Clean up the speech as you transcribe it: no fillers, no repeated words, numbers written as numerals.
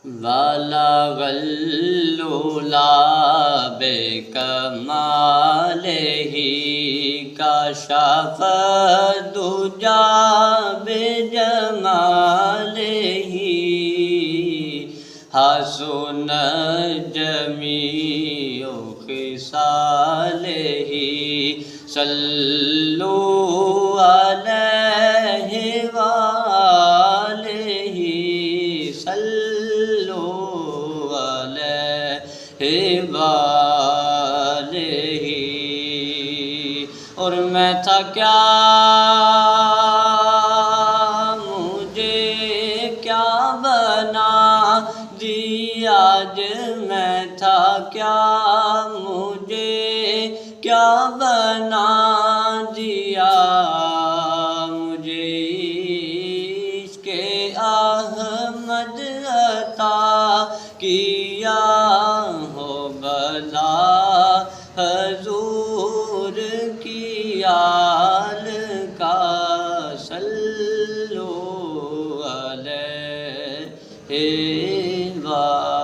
بلغ العلا بکمالہ کشف الدجی بجمالہ حسن جمیع خصالہ صلوا علیہ وآلہ صلوا علیہ وآلہ۔ اور میں تھا کیا مجھے کیا بنا دیا آج، میں تھا کیا مجھے کیا بنا دیا، مجھے عشق احمد عطا کیا ہو بھلا حضور کی آل کا صلو علیہ وآلہ۔